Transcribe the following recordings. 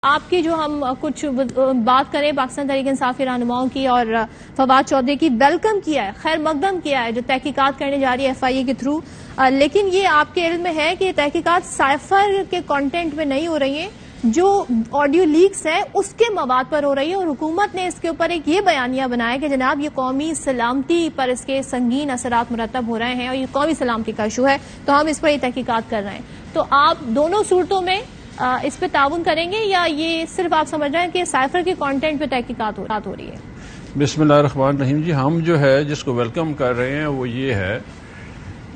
آپ کی جو ہم کچھ بات کریں پاکستان تحریک انصاف کے رہنماؤں کی اور فواد چودھری کی، ویلکم کیا ہے، خیر مقدم کیا ہے جو تحقیقات کرنے جا رہی ہے FIA کے تھرو، لیکن یہ آپ کے علم میں ہے کہ تحقیقات سائفر کے کانٹینٹ میں نہیں ہو رہی ہیں، جو آڈیو لیکس ہیں اس کے مواد پر ہو رہی ہے، اور حکومت نے اس کے اوپر ایک یہ بیانیہ بنایا کہ جناب یہ قومی سلامتی پر اس کے سنگین اثرات مرتب ہو رہے ہیں اور یہ قومی سلامتی کا ایشو ہے، تو ہم اس پر یہ تحقیقات کر رہے ہیں. تو آپ دونوں صورتوں میں اس پہ تعاون کریں گے یا یہ صرف آپ سمجھ رہے ہیں کہ سائفر کے کانٹینٹ پہ تحقیقات ہو رہی ہے؟ بسم اللہ الرحمن الرحیم. جی ہم جو ہے جس کو ویلکم کر رہے ہیں وہ یہ ہے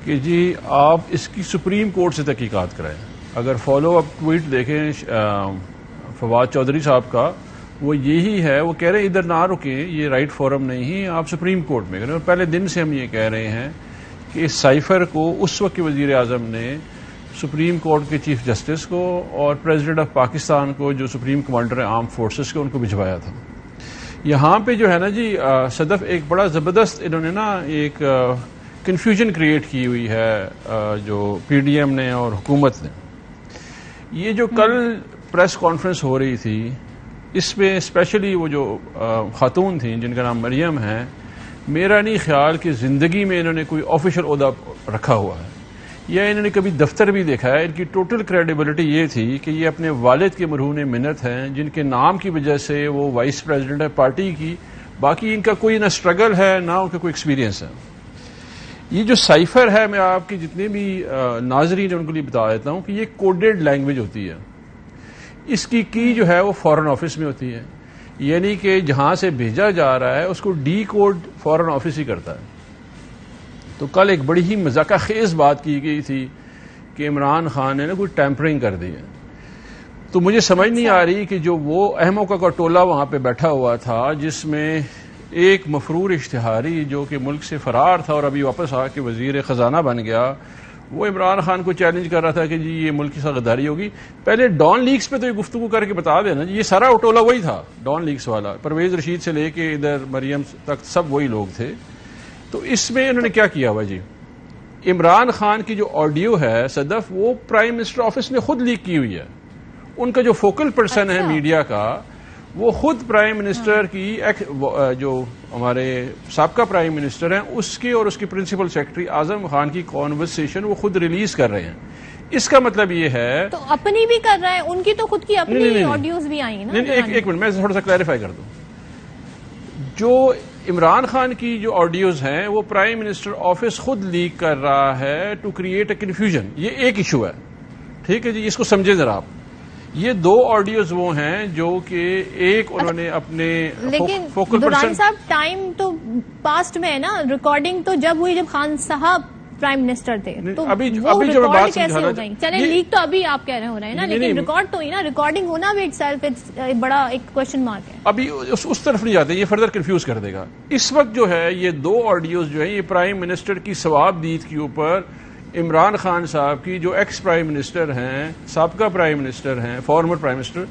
کہ جی آپ اس کی سپریم کورٹ سے تحقیقات کرائیں. اگر فالو اپ ٹویٹ دیکھیں فواد چودھری صاحب کا، وہ یہی ہے، وہ کہہ رہے ہیں ادھر نہ رکیں، یہ رائٹ فورم نہیں، آپ سپریم کورٹ میں کریں. اور پہلے دن سے ہم یہ کہہ رہے ہیں کہ اس سائفر کو اس وقت کے وزیر اعظم نے سپریم کورٹ کے چیف جسٹس کو اور پریزیڈنٹ آف پاکستان کو جو سپریم کمانڈر ہے آرم فورسز کے، ان کو بھجوایا تھا. یہاں پہ جو ہے نا جی صدف ایک بڑا زبردست انہوں نے نا ایک کنفیوژن کریٹ کی ہوئی ہے جو PDM نے اور حکومت نے. یہ جو کل پریس کانفرنس ہو رہی تھی اس میں اسپیشلی وہ جو خاتون تھیں جن کا نام مریم ہے، میرا نہیں خیال کہ زندگی میں انہوں نے کوئی آفیشیل عہدہ رکھا ہوا ہے یا انہوں نے کبھی دفتر بھی دیکھا ہے. ان کی ٹوٹل کریڈیبلٹی یہ تھی کہ یہ اپنے والد کے مرہون منت ہیں جن کے نام کی وجہ سے وہ وائس پریزیڈنٹ ہے پارٹی کی، باقی ان کا کوئی نہ اسٹرگل ہے نہ ان کا کوئی ایکسپیرینس ہے. یہ جو سائفر ہے میں آپ کی جتنے بھی ناظرین ہیں ان کے لیے بتا دیتا ہوں کہ یہ کوڈیڈ لینگویج ہوتی ہے. اس کی جو ہے وہ فارن آفس میں ہوتی ہے، یعنی کہ جہاں سے بھیجا جا رہا ہے اس کو ڈی کوڈ فارن آفس ہی کرتا ہے. تو کل ایک بڑی ہی مذاقہ خیز بات کی گئی تھی کہ عمران خان نے نا کوئی ٹیمپرنگ کر دی ہے. تو مجھے سمجھ نہیں آ رہی کہ جو وہ احمقوں کا ٹولہ وہاں پہ بیٹھا ہوا تھا جس میں ایک مفرور اشتہاری جو کہ ملک سے فرار تھا اور ابھی واپس آ کے وزیر خزانہ بن گیا، وہ عمران خان کو چیلنج کر رہا تھا کہ جی یہ ملک کی ساتھ غداری ہوگی. پہلے ڈان لیکس پہ تو یہ گفتگو کر کے بتا دینا جی، یہ سارا ٹولہ وہی تھا ڈان لیکس والا، پرویز رشید سے لے کے ادھر مریم تک سب وہی لوگ تھے. تو اس میں انہوں نے کیا کیا ہوا جی، عمران خان کی جو آڈیو ہے صدف وہ پرائم منسٹر آفس نے خود لیک کی ہوئی ہے. ان کا جو فوکل پرسن ہے میڈیا کا وہ خود پرائم منسٹر کی جو ہمارے سابقہ پرائم منسٹر ہیں اس کے اور اس کی پرنسپل سیکرٹری اعظم خان کی کانورسیشن وہ خود ریلیز کر رہے ہیں. اس کا مطلب یہ ہے تو اپنی بھی کر رہے ہیں، ان کی تو خود کی اپنی آڈیوز بھی آئی نا. ایک منٹ میں تھوڑا سا کلیریفائی کر دوں. جو عمران خان کی جو آڈیوز ہیں وہ پرائم منسٹر آفس خود لیک کر رہا ہے ٹو کریٹ اے کنفیوژن. یہ ایک ایشو ہے، ٹھیک ہے جی، اس کو سمجھے ذرا آپ. یہ دو آڈیوز وہ ہیں جو کہ ایک انہوں نے اپنے لیکن فوکل دورانی پرسن، صاحب ٹائم تو پاسٹ میں ہے نا، ریکارڈنگ تو جب ہوئی جب خان صاحب پرائم منسٹر تھے تو ابھی وہ جو میں بات ریکارڈ کیسے ہو گئی؟ چلیں لیک تو ابھی آپ کہہ رہے ہو رہے ہیں نا، لیکن ریکارڈ تو ہی نا، ریکارڈنگ ہونا بھی اٹ سیلف بڑا ایک کوشچن مارک ہے. ابھی اس طرف نہیں جاتے، یہ فردر کنفیوز کر دے گا. اس وقت جو ہے یہ دو آڈیوز جو ہیں یہ پرائم منسٹر کی ثواب دید کے اوپر عمران خان صاحب کی جو ایکس پرائم منسٹر ہیں، سابقہ پرائم منسٹر ہیں، فارمر پرائم منسٹر،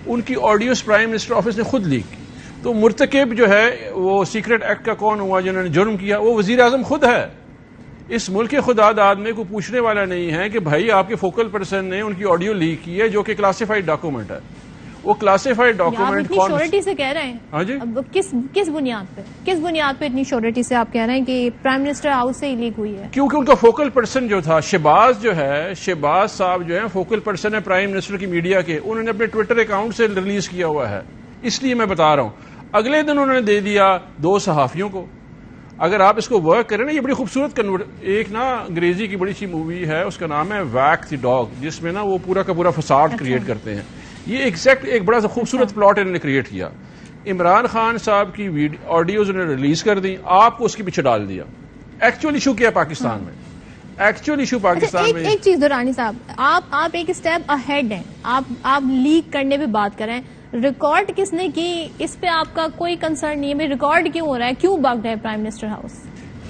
ان کی آڈیوز پرائم منسٹر آفس نے خود لیک کی. تو مرتکب جو ہے وہ سیکرٹ ایکٹ کا کون ہوا جنہوں نے جرم کیا؟ وہ وزیر اعظم خود ہے. اس ملک کے خدا داد میں کوئی پوچھنے والا نہیں ہے کہ بھائی آپ کے فوکل پرسن نے ان کی آڈیو لیک کی ہے جو کہ کلاسیفائڈ ڈاکومنٹ ہے. وہ کلاسیفائڈ ڈاکومنٹ اتنی شیورٹی سے کہہ رہے ہیں؟ ہاں جی، کس بنیاد پہ اتنی شیورٹی سے آپ کہہ رہے ہیں کہ پرائم منسٹر ہاؤس سے ہی لیک ہوئی ہے؟ کیونکہ ان کا فوکل پرسن جو تھا شہباز جو ہے، شہباز صاحب جو ہے فوکل پرسن ہے پرائم منسٹر کی میڈیا کے، انہوں نے اپنے ٹویٹر اکاؤنٹ سے ریلیز کیا ہوا ہے. اس لیے میں بتا رہا ہوں. اگلے دن انہوں نے دے دیا دو صحافیوں کو. اگر آپ اس کو ورک کریں نا، یہ بڑی خوبصورت ایک نا انگریزی کی بڑی سی مووی ہے، اس کا نام ہے ویک دی ڈاگ، جس میں نا وہ پورا کا پورا فساد کریٹ کرتے ہیں. یہ ایگزیکٹ ایک بڑا سا خوبصورت پلاٹ انہوں نے کریٹ کیا. عمران خان صاحب کی آڈیوز انہوں نے ریلیز کر دی، آپ کو اس کے پیچھے ڈال دیا. ایکچوئل ایشو کیا پاکستان میں؟ ایکچوئل ایشو پاکستان میں ایک چیز دورانی صاحب، آپ ایک اسٹیپ اہیڈ ہیں، آپ لیک کرنے پہ بات کریں. ریکارڈ کس نے کی اس پہ آپ کا کوئی کنسرن نہیں ہے؟ ریکارڈ کیوں ہو رہا ہے، کیوں بگڈ ہے پرائم منسٹر ہاؤس؟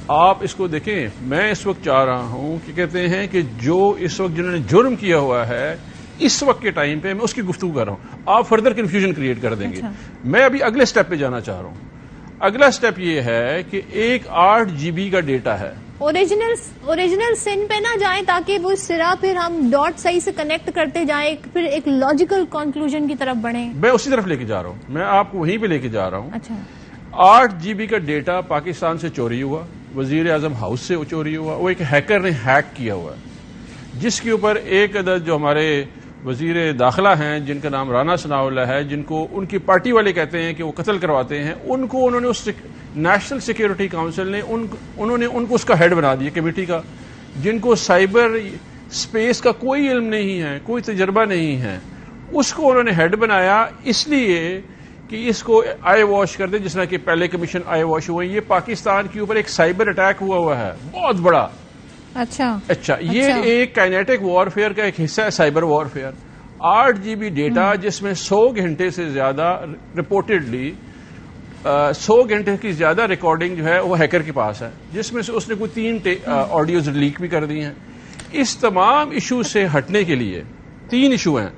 آپ اس کو دیکھیں. میں اس وقت چاہ رہا ہوں کہ کہتے ہیں کہ جو اس وقت جنہوں نے جرم کیا ہوا ہے اس وقت کے ٹائم پہ میں اس کی گفتگو کر رہا ہوں. آپ فردر کنفیوژن کریٹ کر دیں گے. میں ابھی اگلے سٹیپ پہ جانا چاہ رہا ہوں. اگلا سٹیپ یہ ہے کہ ایک 8 GB کا ڈیٹا ہے اوریجنل سن پہ نہ جائیں تاکہ وہ سرا پھر ہم ڈاٹ صحیح سے کنیکٹ کرتے جائیں، پھر ایک لاجیکل کنکلوژن کی طرف بڑھیں. میں اسی طرف لے کے جا رہا ہوں، میں آپ کو وہیں پہ لے کے جا رہا ہوں. اچھا 8 GB کا ڈیٹا پاکستان سے چوری ہوا، وزیر اعظم ہاؤس سے چوری ہوا، وہ ایک ہیکر نے ہیک کیا ہوا ہے، جس کے اوپر ایک عدد جو ہمارے وزیر داخلہ ہیں جن کا نام رانا ثناء اللہ ہے، جن کو ان کی پارٹی والے کہتے ہیں کہ وہ قتل کرواتے ہیں، انہوں نے اس نیشنل سیکیورٹی کاؤنسل نے انہوں نے ان کو اس کا ہیڈ بنا دیا کمیٹی کا، جن کو سائبر اسپیس کا کوئی علم نہیں ہے، کوئی تجربہ نہیں ہے، اس کو انہوں نے ہیڈ بنایا اس لیے کہ اس کو آئی واش کر دیں، جس طرح کہ پہلے کمیشن آئی واش ہوئے. یہ پاکستان کے اوپر ایک سائبر اٹیک ہوا ہے بہت بڑا. اچھا یہ ایک کائنیٹک وارفیئر کا ایک حصہ ہے سائبر وارفیئر. 8 GB ڈیٹا جس میں 100 گھنٹے سے زیادہ رپورٹڈلی 100 گھنٹے کی زیادہ ریکارڈنگ جو ہے وہ ہیکر کے پاس ہے، جس میں سے اس نے کوئی 3 آڈیوز لیک بھی کر دی ہیں. اس تمام ایشو سے ہٹنے کے لیے 3 ایشو ہیں،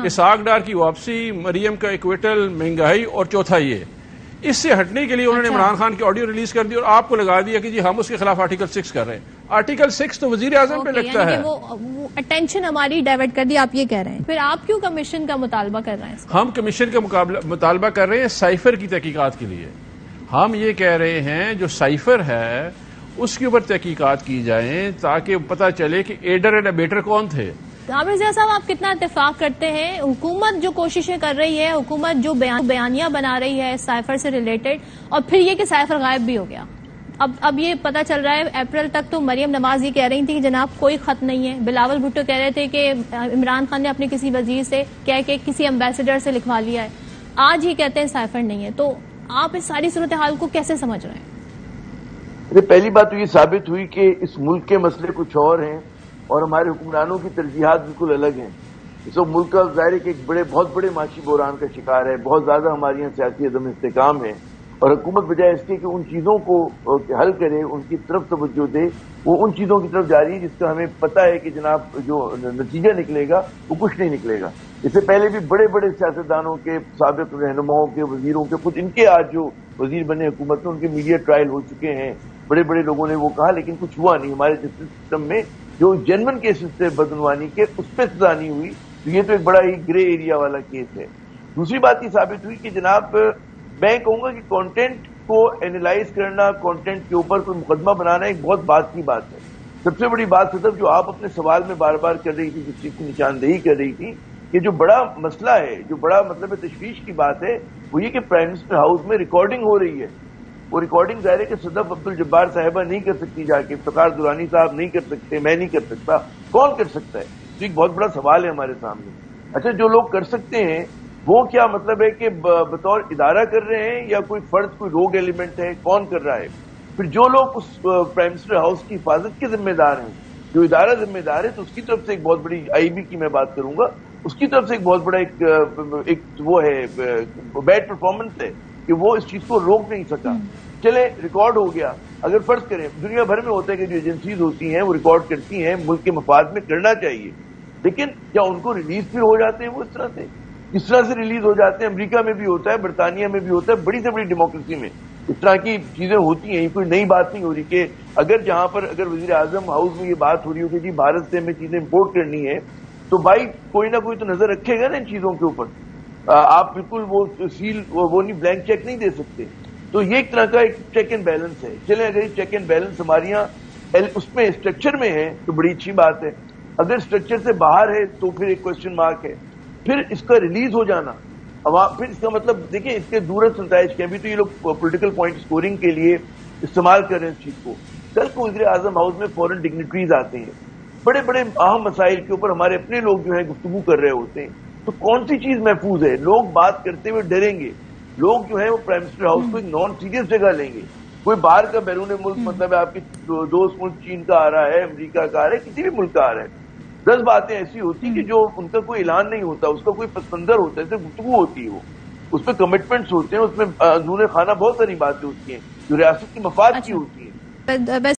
اسحاق ڈار کی واپسی، مریم کا ایکویٹل، مہنگائی، اور چوتھا یہ. اس سے ہٹنے کے لیے انہوں نے عمران خان کی آڈیو ریلیز کر دی اور آپ کو لگا دیا کہ جی ہم اس کے خلاف آرٹیکل 6 کر رہے ہیں. آرٹیکل 6 تو وزیر اعظم پہ لگتا ہے. وہ اٹینشن ہماری ڈائیورٹ کر دی، آپ یہ کہہ رہے ہیں. پھر آپ کیوں کمیشن کا مطالبہ کر رہے ہیں؟ ہم کمیشن کا مطالبہ کر رہے ہیں سائفر کی تحقیقات کے لیے. ہم یہ کہہ رہے ہیں جو سائفر ہے اس کے اوپر تحقیقات کی جائیں تاکہ پتہ چلے کہ ایڈر اینڈ ابیٹر کون تھے. عامر ضیاء صاحب، آپ کتنا اتفاق کرتے ہیں حکومت جو کوششیں کر رہی ہے، حکومت جو بیانیاں بنا رہی ہے سائفر سے ریلیٹڈ، اور پھر یہ کہ سائفر غائب بھی ہو گیا. اب یہ پتا چل رہا ہے اپریل تک تو مریم نواز یہ کہہ رہی تھی کہ جناب کوئی خط نہیں ہے، بلاول بھٹو کہہ رہے تھے کہ عمران خان نے اپنے کسی وزیر سے کہہ کے کسی ایمبیسڈر سے لکھوا لیا ہے، آج ہی کہتے ہیں سائفر نہیں ہے. تو آپ اس ساری صورتحال کو کیسے سمجھ رہے ہیں؟ پہلی بات تو یہ ثابت ہوئی کہ اس ملک کے مسئلے کچھ اور ہیں اور ہمارے حکمرانوں کی ترجیحات بالکل الگ ہیں. اس وقت ملک کا ظاہر ہے کہ ایک بہت بڑے معاشی بحران کا شکار ہے، بہت زیادہ ہمارے یہاں سیاسی عدم استحکام ہے، اور حکومت بجائے اس کے کہ ان چیزوں کو حل کرے، ان کی طرف توجہ دے، وہ ان چیزوں کی طرف جا رہی ہے جس کا ہمیں پتہ ہے کہ جناب جو نتیجہ نکلے گا وہ کچھ نہیں نکلے گا. اس سے پہلے بھی بڑے بڑے سیاستدانوں کے، سابق رہنماؤں کے، وزیروں کے، خود ان کے آج جو وزیر بنے حکومت میں ان کے میڈیا ٹرائل ہو چکے ہیں، بڑے بڑے لوگوں نے وہ کہا، لیکن کچھ ہوا نہیں. ہمارے جسٹس سسٹم میں جو جینون کیسز تھے بدعنوانی کے، اس پہ سزا نہیں ہوئی. تو یہ تو ایک بڑا ہی گرے ایریا والا کیس ہے. دوسری بات یہ ثابت ہوئی کہ جناب میں کہوں گا کہ کانٹینٹ کو اینالائز کرنا، کانٹینٹ کے اوپر کوئی مقدمہ بنانا ایک بہت بات کی بات ہے. سب سے بڑی بات صدف جو آپ اپنے سوال میں بار بار کر رہی تھی، جس چیز کی نشاندہی کر رہی تھی، کہ جو بڑا مسئلہ ہے، جو بڑا مطلب تشویش کی بات ہے، وہ یہ کہ پرائم منسٹر ہاؤس میں ریکارڈنگ ہو رہی ہے. وہ ریکارڈنگ ظاہر ہے کہ صدف عبدالجبار صاحبہ نہیں کر سکتی، جا کے افتخار درانی صاحب نہیں کر سکتے، میں نہیں کر سکتا، کون کر سکتا ہے؟ تو ایک بہت بڑا سوال ہے ہمارے سامنے. اچھا، جو لوگ کر سکتے ہیں وہ کیا مطلب ہے کہ بطور ادارہ کر رہے ہیں یا کوئی فرد، کوئی روگ ایلیمنٹ ہے، کون کر رہا ہے؟ پھر جو لوگ اس پرائم منسٹر ہاؤس کی حفاظت کے ذمہ دار ہیں، جو ادارہ ذمہ دار ہے، تو اس کی طرف سے ایک بہت بڑی آئی بی کی میں بات کروں گا، اس کی طرف سے ایک بہت بڑا ایک وہ ہے بیڈ پرفارمنس ہے کہ وہ اس چیز کو روک نہیں سکا. چلے ریکارڈ ہو گیا. اگر فرض کریں دنیا بھر میں ہوتا ہے کہ جو ایجنسیز ہوتی ہیں وہ ریکارڈ کرتی ہیں، ملک کے مفاد میں کرنا چاہیے، لیکن کیا ان کو ریلیز بھی ہو جاتے ہیں وہ اس طرح سے ریلیز ہو جاتے ہیں؟ امریکہ میں بھی ہوتا ہے، برطانیہ میں بھی ہوتا ہے، بڑی سے بڑی ڈیموکریسی میں اس طرح کی چیزیں ہوتی ہیں. کوئی نئی بات نہیں ہو رہی کہ جہاں پر اگر وزیر اعظم ہاؤس میں یہ بات ہو رہی ہو کہ جی بھارت سے ہمیں چیزیں امپورٹ کرنی ہے، تو بھائی کوئی نہ کوئی تو نظر رکھے گا نا ان چیزوں کے اوپر. آپ بالکل وہ سیل وہ نہیں، بلینک چیک نہیں دے سکتے. تو یہ ایک طرح کا ایک چیک اینڈ بیلنس ہے. چلیں اگر یہ چیک اینڈ بیلنس ہمارے یہاں اس میں اسٹرکچر میں ہے تو بڑی اچھی بات ہے. اگر اسٹرکچر سے باہر ہے تو پھر ایک کوشچن مارک ہے. پھر اس کا ریلیز ہو جانا، پھر اس کا مطلب دیکھیں اس کے دورست نتائج کے بھی تو یہ لوگ پولیٹیکل پوائنٹ سکورنگ کے لیے استعمال کر رہے ہیں اس چیز کو. کل کو وزیر اعظم ہاؤس میں فورن ڈگنیٹریز آتے ہیں، بڑے بڑے اہم مسائل کے اوپر ہمارے اپنے لوگ جو ہیں گفتگو کر رہے ہوتے ہیں، تو کون سی چیز محفوظ ہے؟ لوگ بات کرتے ہوئے ڈریں گے، لوگ جو ہے وہ پرائم منسٹر ہاؤس کو ایک نان سیریس جگہ لیں گے. کوئی باہر کا بیرون ملک، مطلب آپ کی دوست ملک چین کا آ رہا ہے، امریکہ کا آ رہا ہے، کسی بھی ملک کا آ رہا ہے، 10 باتیں ایسی ہوتی کہ جو ان کا کوئی اعلان نہیں ہوتا، اس کا کوئی پس منظر ہوتا ہے، صرف گفتگو ہوتی ہے، وہ اس پہ کمٹمنٹس ہوتے ہیں، اس میں اندرون خانہ بہت ساری باتیں ہوتی ہیں جو ریاست کی مفاد کی ہوتی ہیں.